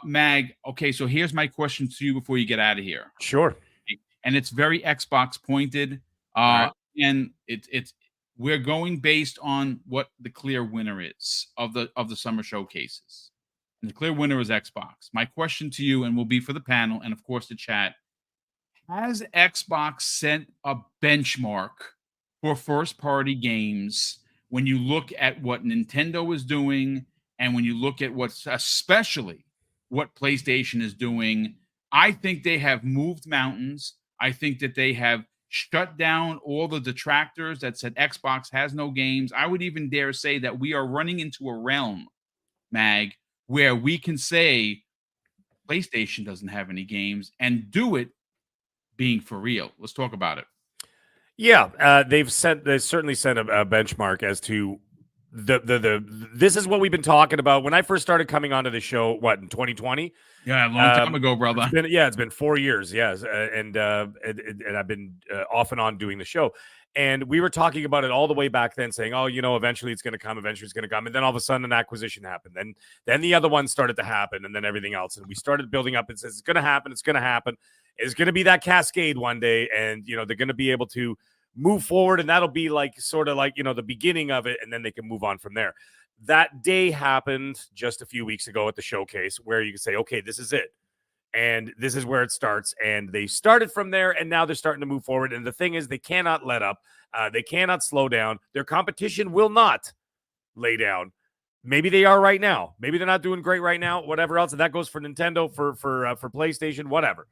Mag, okay, so here's my question to you before you get out of here. Sure. And it's very Xbox pointed. Right. And it's we're going based on what the clear winner is of the summer showcases. And the clear winner is Xbox. My question to you, and will be for the panel and of course the chat, has Xbox set a benchmark for first party games when you look at what Nintendo is doing and when you look at what's especially what PlayStation is doing? I think they have moved mountains. I think that they have shut down all the detractors that said Xbox has no games. I would even dare say that we are running into a realm, Mag, where we can say PlayStation doesn't have any games and do it being for real. Let's talk about it. Yeah, they've certainly set a benchmark as to the this is what we've been talking about when I first started coming onto the show. What, in 2020? Yeah, a long time ago, brother. It's been 4 years. Yes, and I've been off and on doing the show. And we were talking about it all the way back then, saying, "Oh, eventually it's going to come. Eventually it's going to come." And then all of a sudden, an acquisition happened. Then the other one started to happen, and then everything else. And we started building up. And says it's going to happen. It's going to happen. It's going to be that cascade one day, and they're going to be able to move forward, and that'll be like sort of like the beginning of it, and then they can move on from there. That day happened just a few weeks ago at the showcase, where you can say, "Okay, this is it." And this is where it starts. And they started from there, and now they're starting to move forward. And the thing is, they cannot let up. They cannot slow down. Their competition will not lay down. Maybe they are right now. Maybe they're not doing great right now, whatever else. And that goes for Nintendo, for PlayStation, whatever,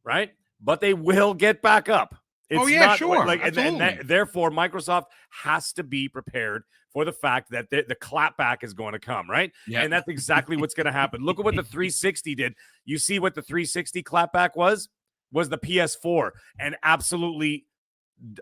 right? But they will get back up. It's sure. And therefore, Microsoft has to be prepared for the fack that the clapback is going to come, right? Yep. And that's exactly what's going to happen. Look at what the 360 did. You see what the 360 clapback was the PS4, and absolutely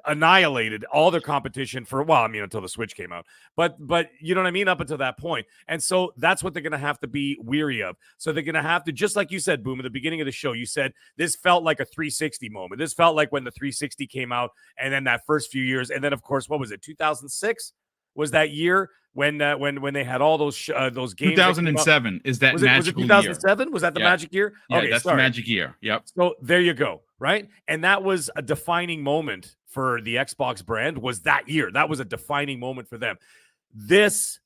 annihilated all their competition until the Switch came out. But you know what I mean? Up until that point. And so that's what they're going to have to be weary of. So they're going to have to, just like you said, Boom, at the beginning of the show, you said this felt like a 360 moment. This felt like when the 360 came out, and then that first few years. And then, of course, what was it? 2006 was that year when they had all those games. 2007 is that magical year. Was it 2007? Was that the magic year? Yeah, okay, that's the magic year. Yep. So there you go, right? And that was a defining moment for the Xbox brand, was that year. That was a defining moment for them. This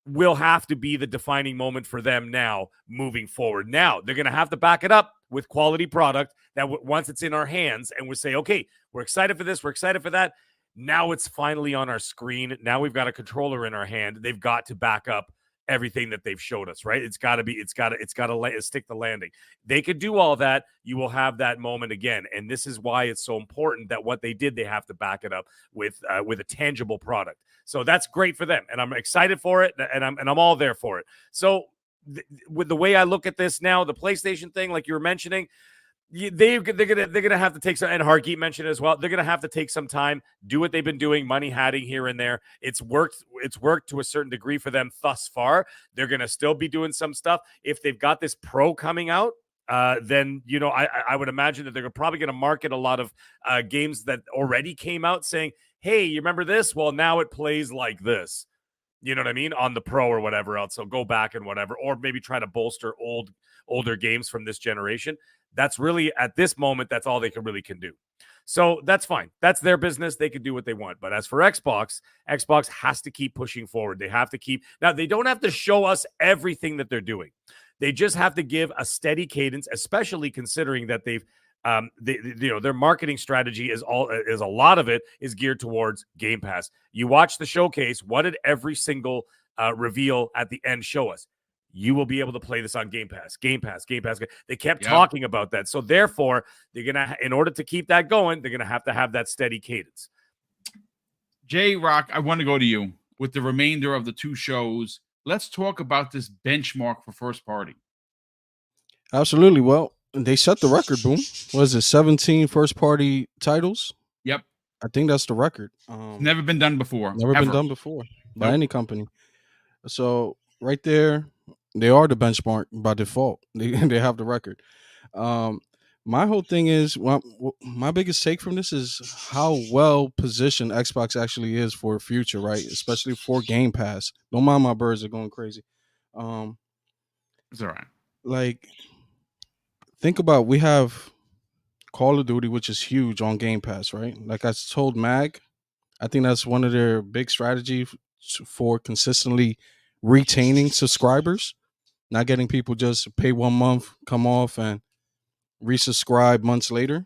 will have to be the defining moment for them now moving forward. Now, they're going to have to back it up with quality product that once it's in our hands and we say, okay, we're excited for this, we're excited for that. Now it's finally on our screen. Now we've got a controller in our hand. They've got to back up everything that they've showed us, right? It's got to stick the landing. They could do all that. You will have that moment again. And this is why it's so important that what they did, they have to back it up with a tangible product. So that's great for them. And I'm excited for it. And I'm all there for it. So with the way I look at this now, the PlayStation thing, like you were mentioning, they're gonna have to take some, and Hargeet mentioned it as well. They're gonna have to take some time, do what they've been doing, money hatting here and there. It's worked to a certain degree for them thus far. They're gonna still be doing some stuff. If they've got this Pro coming out, then I would imagine that they're probably gonna market a lot of games that already came out, saying, "Hey, you remember this? Well, now it plays like this." You know what I mean? On the Pro or whatever else. So go back and whatever, or maybe try to bolster older games from this generation. That's really, at this moment, that's all they can do. So that's fine. That's their business. They can do what they want. But as for Xbox has to keep pushing forward. They have to keep. Now, they don't have to show us everything that they're doing. They just have to give a steady cadence, especially considering that their marketing strategy is a lot of it is geared towards Game Pass. You watch the showcase. What did every single reveal at the end show us? You will be able to play this on Game Pass. Game Pass. They kept talking about that. So therefore, they're gonna, in order to keep that going, they're gonna have to have that steady cadence. J-Rock, I want to go to you with the remainder of the two shows. Let's talk about this benchmark for first party. Absolutely. Well, they set the record, Boom. Was it 17 first party titles? Yep. I think that's the record. Never been done before. Been done before by any company. So right there, they are the benchmark by default. They have the record. My whole thing is, my biggest take from this is how well positioned Xbox actually is for the future, right? Especially for Game Pass. Don't mind my birds are going crazy. It's all right. like think about, we have Call of Duty, which is huge on Game Pass, right? Like I told Mag, I think that's one of their big strategies for consistently retaining subscribers, not getting people just pay 1 month, come off, and resubscribe months later.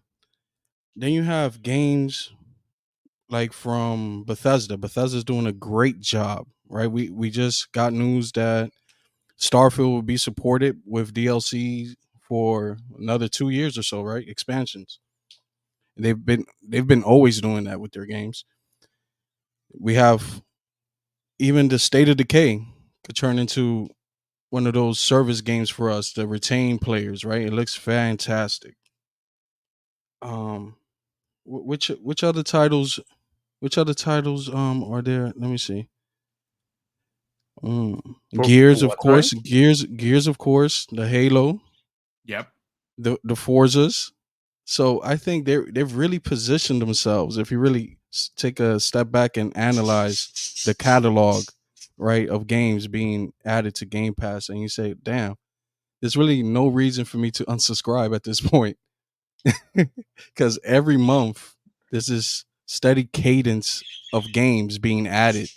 Then you have games like from Bethesda. Bethesda's doing a great job, right? We just got news that Starfield will be supported with DLC for another 2 years or so, right? Expansions. They've been always doing that with their games. We have even the State of Decay could turn into one of those service games for us to retain players, right? It looks fantastic. Um, which other titles? Which other titles are there? Let me see. Mm. For Gears, of what? Sorry. course. Gears, of course. The Halo, Yep. the Forzas. So I think they've really positioned themselves. If you really take a step back and analyze the catalog, right, of games being added to Game Pass, and you say, "Damn, there's really no reason for me to unsubscribe at this point," because every month there's this steady cadence of games being added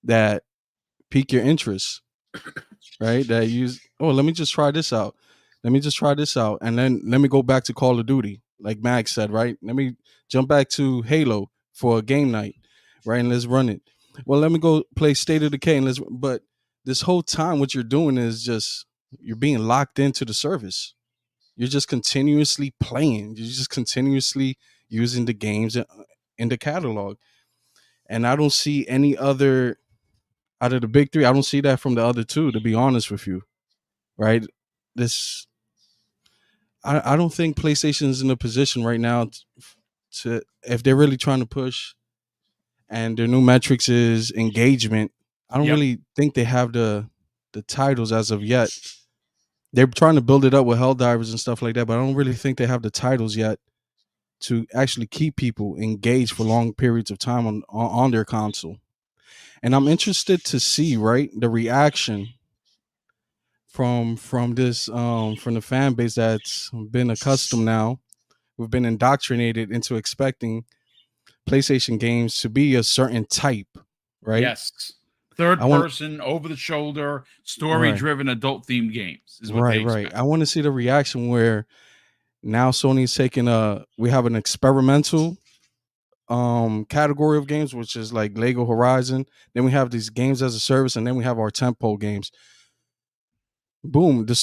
that pique your interest, right? That use, oh, let me just try this out. Let me just try this out. And then let me go back to Call of Duty, like Max said, right? Let me jump back to Halo for a game night, right? And let's run it. Well, let me go play State of Decay and but this whole time what you're doing is just you're being locked into the service. You're just continuously playing. You're just continuously using the games in the catalog. And I don't see any other out of the big three. I don't see that from the other two, to be honest with you, right? This, I don't think PlayStation is in a position right now to, if they're really trying to push and their new metrics is engagement, I don't Yep. really think they have the titles as of yet. They're trying to build it up with Helldivers and stuff like that, but I don't really think they have the titles yet to actually keep people engaged for long periods of time on their console. And I'm interested to see, right, the reaction from this from the fan base that's been accustomed now. We've been indoctrinated into expecting PlayStation games to be a certain type, right? Yes. Third I want person, over the shoulder, story right, driven, adult themed games is what they right. expect. I want to see the reaction where now Sony's taking we have an experimental category of games, which is like Lego Horizon. Then we have these games as a service, and then we have our tempo games. Boom, a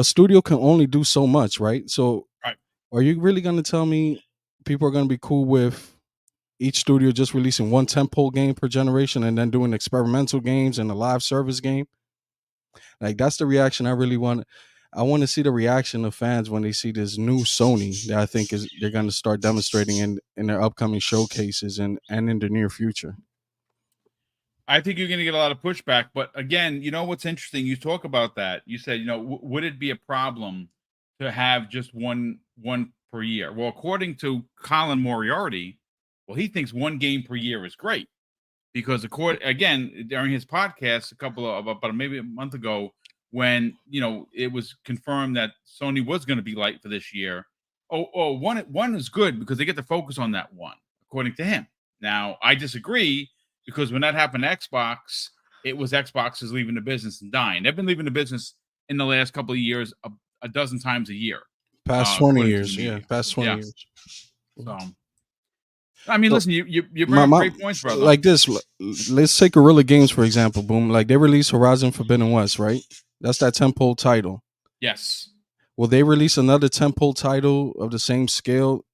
studio can only do so much, right? So Right. are you really going to tell me people are going to be cool with each studio just releasing one tentpole game per generation and then doing experimental games and a live service game? Like that's the reaction I really want. I want to see the reaction of fans when they see this new Sony that I think is they're going to start demonstrating in their upcoming showcases and in the near future. I think you're going to get a lot of pushback. But again, you know what's interesting? You talk about that. You said, would it be a problem to have just one per year? Well, according to Colin Moriarty, well, he thinks one game per year is great because again during his podcast a couple of about maybe a month ago, when it was confirmed that Sony was going to be light for this year. One is good because they get to focus on that one, according to him. Now I disagree because when that happened to Xbox, it was Xbox is leaving the business and dying. They've been leaving the business in the last couple of years a dozen times a year, Past 20 according to the years, yeah, media. past 20 Yeah. years. So I mean, So listen, you bring up my great points, brother. like this, let's take Guerrilla Games for example. Boom, like they released Horizon Forbidden West, right? That's that tentpole title. Yes. Will they release another tentpole title of the same scale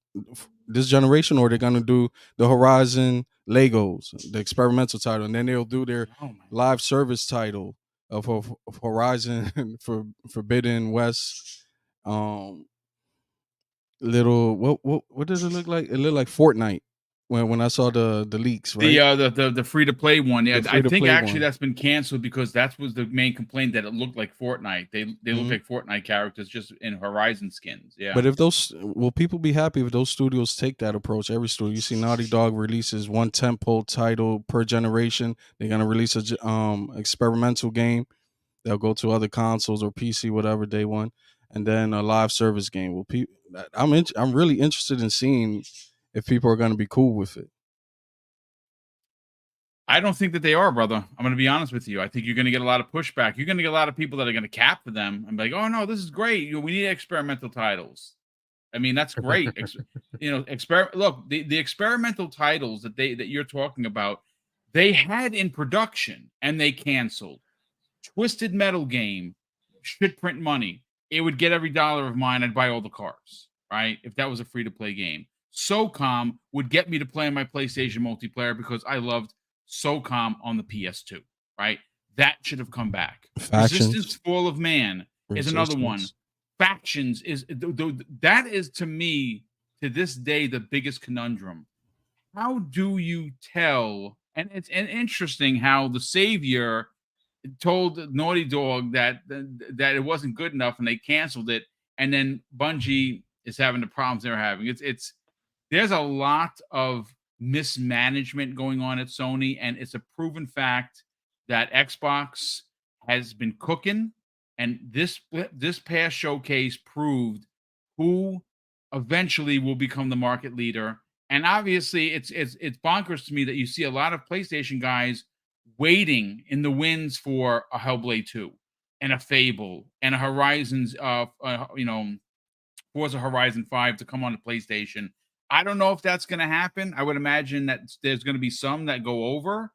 this generation, or they're gonna do the Horizon Legos, the experimental title, and then they'll do their Oh my. live service title of Horizon for Forbidden West? Little what does it look like? It looked like Fortnite when I saw the leaks, right? The free to play one, yeah. The I free to think play actually one. that's been canceled because that was the main complaint, that it looked like Fortnite. They look Mhm. like Fortnite characters just in Horizon skins. Yeah. But if those, will people be happy if those studios take that approach? Every studio, you see, Naughty Dog releases one tentpole title per generation. They're gonna release a experimental game They'll go to other consoles or PC, whatever day one, and then a live service game. I'm really interested in seeing if people are going to be cool with it. I don't think that they are, brother. I'm going to be honest with you. I think you're going to get a lot of pushback. You're going to get a lot of people that are going to cap for them and be like, "Oh no, this is great. We need experimental titles." I mean, that's great. Look, the experimental titles that you're talking about, they had in production and they canceled. Twisted Metal game should print money. It would get every dollar of mine. I'd buy all the cars, right? If that was a free to play game. SOCOM would get me to play on my PlayStation multiplayer because I loved SOCOM on the PS2, right? That should have come back. Factions. Resistance Fall of Man is another one. Factions is that is to me to this day the biggest conundrum. How do you tell? And it's interesting how the Savior told Naughty Dog that it wasn't good enough and they canceled it, and then Bungie is having the problems they're having. It's there's a lot of mismanagement going on at Sony, and it's a proven fact that Xbox has been cooking, and this past showcase proved who eventually will become the market leader. And obviously, it's bonkers to me that you see a lot of PlayStation guys waiting in the wings for a Hellblade 2 and a Fable and a Horizons, Forza Horizon 5 to come on the PlayStation. I don't know if that's going to happen. I would imagine that there's going to be some that go over,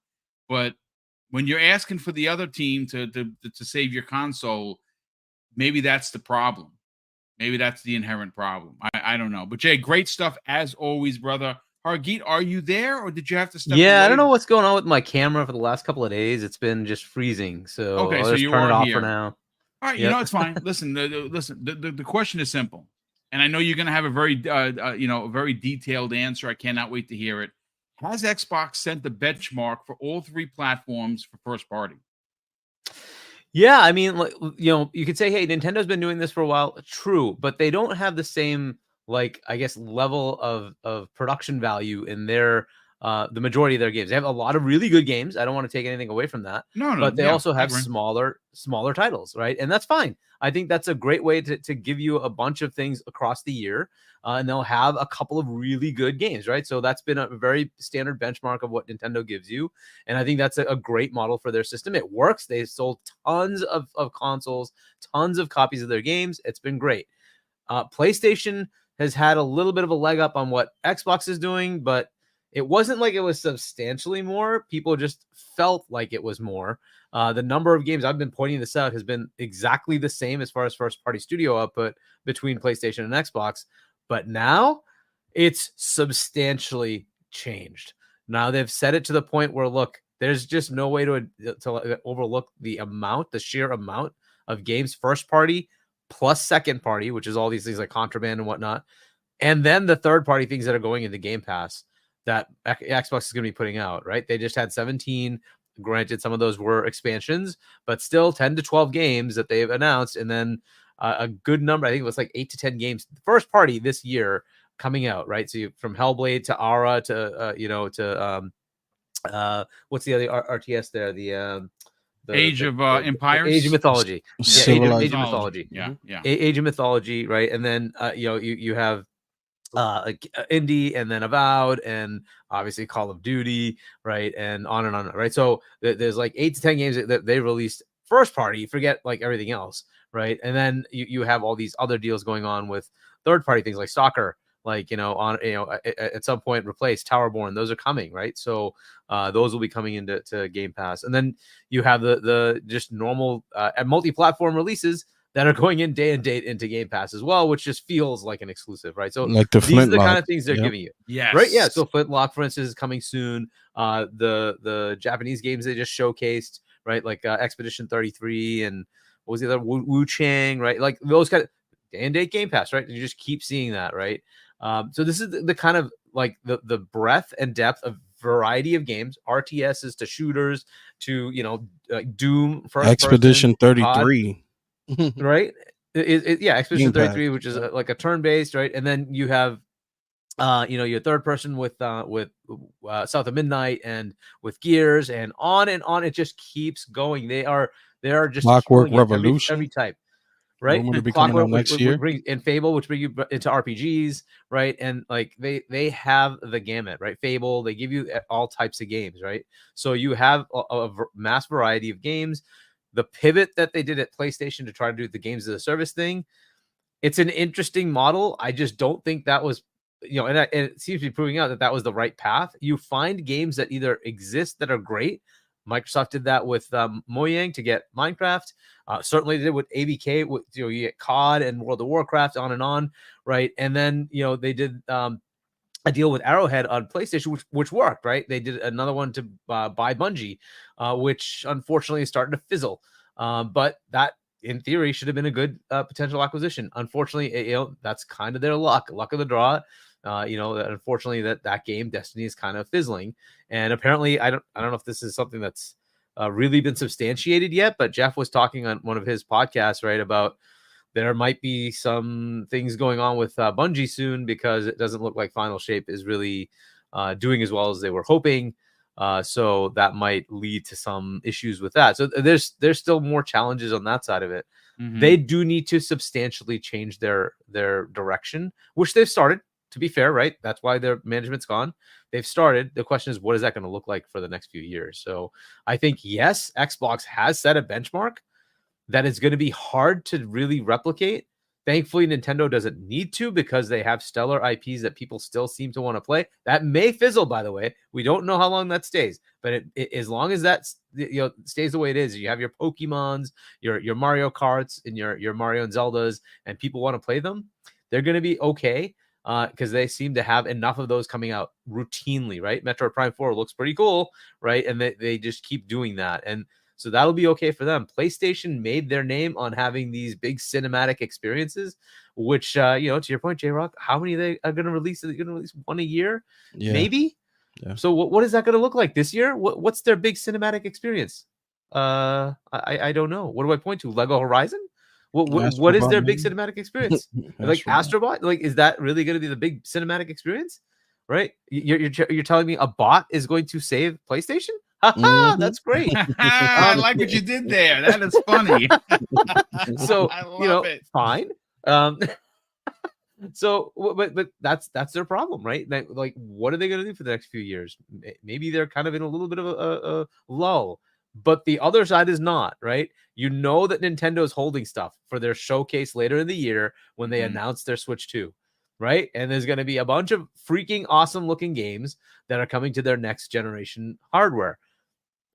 but when you're asking for the other team to save your console, maybe that's the problem. Maybe that's the inherent problem. I don't know. But Jay, great stuff as always, brother. Hargeet, are you there, or did you have to step away? I don't know what's going on with my camera for the last couple of days. It's been just freezing. So okay, I'll so just you turn are it off here for now. All right, you know it's fine. Listen, the question is simple, and I know you're going to have a very very detailed answer. I cannot wait to hear it. Has Xbox set the benchmark for all three platforms for first party? Yeah, I mean, you could say, hey, Nintendo's been doing this for a while. True, but they don't have the same, I guess, level of production value in their the majority of their games. They have a lot of really good games. I don't want to take anything away from that. No, but they also have agree. smaller titles, right? And that's fine. I think that's a great way to give you a bunch of things across the year. And they'll have a couple of really good games, right? So that's been a very standard benchmark of what Nintendo gives you. And I think that's a great model for their system. It works. They've sold tons of consoles, tons of copies of their games. It's been great. PlayStation has had a little bit of a leg up on what Xbox is doing, but it wasn't like it was substantially more. People just felt like it was more. The number of games, I've been pointing this out, has been exactly the same as far as first-party studio output between PlayStation and Xbox. But now it's substantially changed. Now they've set it to the point where, look, there's just no way to overlook the sheer amount of games first-party plus second-party, which is all these things like Contraband and whatnot, and then the third-party things that are going into Game Pass that Xbox is going to be putting out, right? They just had 17. Granted, some of those were expansions, but still 10 to 12 games that they've announced. And then a good number, I think it was 8 to 10 games, first party this year coming out, right? So from Hellblade to Ara to, what's the other RTS there? The Age of Empires? Age of Mythology. Age of Mythology. Yeah. Age of Mythology, right? And then, you have Indie, and then Avowed, and obviously Call of Duty, right? And on, right? So there's 8 to 10 games that they released first party, forget everything else, right? And then you have all these other deals going on with third party things like Stalker, at some point replace Towerborn. Those are coming, right? So those will be coming into Game Pass. And then you have the just normal multi-platform releases that are going in day and date into Game Pass as well, which just feels like an exclusive, right? So like the these are the Flintlock. kind of things they're giving you. Yes. Right? Yeah. So Flintlock, for instance, is coming soon. The Japanese games they just showcased, right? Like Expedition 33 and what was the other? Wu Chang, right? Like those kind of day and date Game Pass, right? You just keep seeing that, right? So this is the kind of the breadth and depth of variety of games, RTSs to shooters to, Doom, first Expedition person, 33. right? Expedition 33, which is yeah. like a turn-based, right? And then you have your third person with South of Midnight and with Gears and on. It just keeps going. They are They are just Clockwork killing it every Revolution. type. Right, Rumored to be coming Clockwork, out next year. brings and Fable, which bring you into RPGs, right? And like they have the gamut, right? Fable, they give you all types of games, right? So you have a mass variety of games. The pivot that they did at PlayStation to try to do the games as a service thing, it's an interesting model. I just don't think that was, and it seems to be proving out that that was the right path. You find games that either exist that are great. Microsoft did that with Mojang to get Minecraft. Certainly did with ABK. With you get COD and World of Warcraft, on, right? And then they did a deal with Arrowhead on PlayStation, which worked, right? They did another one to buy Bungie, which unfortunately is starting to fizzle. But that, in theory, should have been a good potential acquisition. Unfortunately, that's kind of their luck of the draw. Unfortunately, that game Destiny is kind of fizzling, and apparently, I don't know if this is something that's really been substantiated yet. But Jeff was talking on one of his podcasts, right, about there might be some things going on with Bungie soon because it doesn't look like Final Shape is really doing as well as they were hoping. So that might lead to some issues with that. So there's still more challenges on that side of it. Mhm. They do need to substantially change their direction, which they've started. To be fair, right? That's why their management's gone. They've started. The question is, what is that going to look like for the next few years? So I think, yes, Xbox has set a benchmark that is going to be hard to really replicate. Thankfully, Nintendo doesn't need to because they have stellar IPs that people still seem to want to play. That may fizzle, by the way. We don't know how long that stays, but as long as that stays the way it is, you have your Pokemons, your Mario Karts, and your Mario and Zeldas, and people want to play them, they're going to be okay because they seem to have enough of those coming out routinely, right? Metroid Prime 4 looks pretty cool, right? And they just keep doing that. And so that'll be okay for them. PlayStation made their name on having these big cinematic experiences, which, to your point, J-Rock, how many they are going to release? Are they going to release one a year? Yeah. Maybe? Yeah. So what is that going to look like this year? What's their big cinematic experience? I don't know. What do I point to? Lego Horizon? What is Astrobot, their big maybe? cinematic experience? Like Astrobot? Like, is that really going to be the big cinematic experience? Right? You're telling me a bot is going to save PlayStation? Mhm. That's great. I like what you did there. That is funny. So I love it. fine. So, but that's their problem, right? Like, what are they going to do for the next few years? Maybe they're kind of in a little bit of a lull, but the other side is not, right? You know that Nintendo is holding stuff for their showcase later in the year when they announce their Switch 2, right? And there's going to be a bunch of freaking awesome looking games that are coming to their next generation hardware.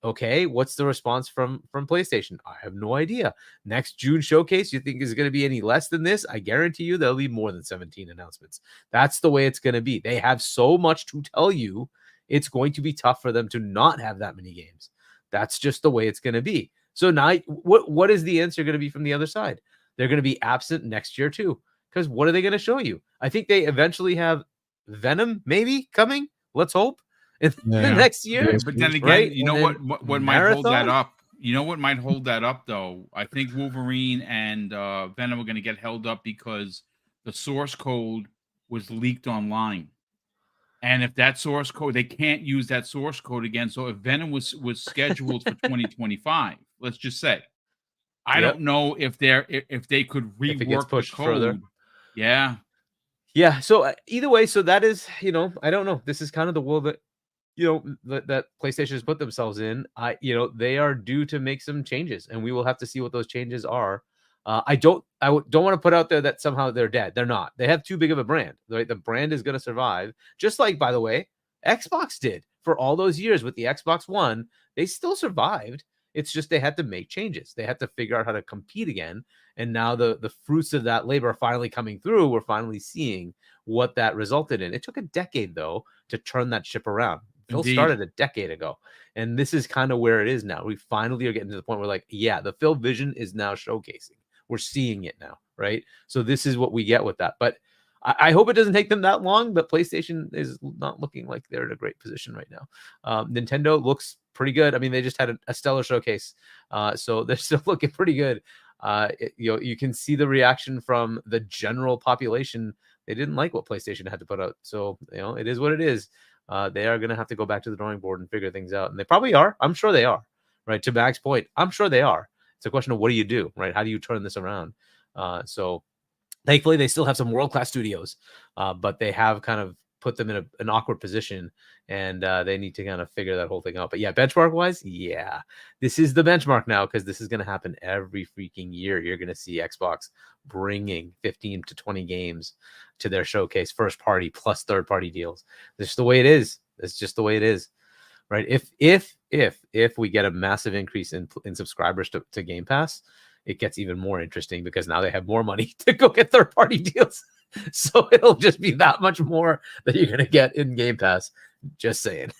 Okay, what's the response from PlayStation? I have no idea. Next June showcase, you think is going to be any less than this? I guarantee you there'll be more than 17 announcements. That's the way it's going to be. They have so much to tell you. It's going to be tough for them to not have that many games. That's just the way it's going to be. So now what is the answer going to be from the other side? They're going to be absent next year too. Because what are they going to show you? I think they eventually have Venom maybe coming. Let's hope. In the next year. Yeah, but then again, right? you know what might hold that up? You know what might hold that up though? I think Wolverine and Venom are going to get held up because the source code was leaked online. And if that source code, they can't use that source code again. So if Venom was scheduled for 2025, let's just say, I don't know if they could if it gets rework the pushed code. further. Yeah. So either way, so that is, I don't know. This is kind of the world that that PlayStation has put themselves in. They are due to make some changes, and we will have to see what those changes are. I don't want to put out there that somehow they're dead. They're not. They have too big of a brand. Right? The brand is going to survive, just like, by the way, Xbox did for all those years with the Xbox One. They still survived. It's just they had to make changes. They had to figure out how to compete again. And now the fruits of that labor are finally coming through. We're finally seeing what that resulted in. It took a decade, though, to turn that ship around. Phil started a decade ago, and this is kind of where it is now. We finally are getting to the point where, like, yeah, the Phil vision is now showcasing. We're seeing it now, right? So this is what we get with that. But I hope it doesn't take them that long, but PlayStation is not looking like they're in a great position right now. Nintendo looks pretty good. I mean, they just had a stellar showcase, so they're still looking pretty good. You can see the reaction from the general population. They didn't like what PlayStation had to put out, so it is what it is. They are going to have to go back to the drawing board and figure things out, and they probably are. I'm sure they are. Right, to Mac's point, I'm sure they are. It's a question of what do you do, right? How do you turn this around? So thankfully, they still have some world-class studios, but they have kind of put them in an awkward position, and they need to kind of figure that whole thing out. But yeah, benchmark-wise, yeah, this is the benchmark now, because this is going to happen every freaking year. You're going to see Xbox bringing 15 to 20 games to their showcase, first-party plus third-party deals. That's just the way it is. It's just the way it is, right? If we get a massive increase in subscribers to Game Pass, it gets even more interesting, because now they have more money to go get third-party deals. So it'll just be that much more that you're going to get in Game Pass. Just saying.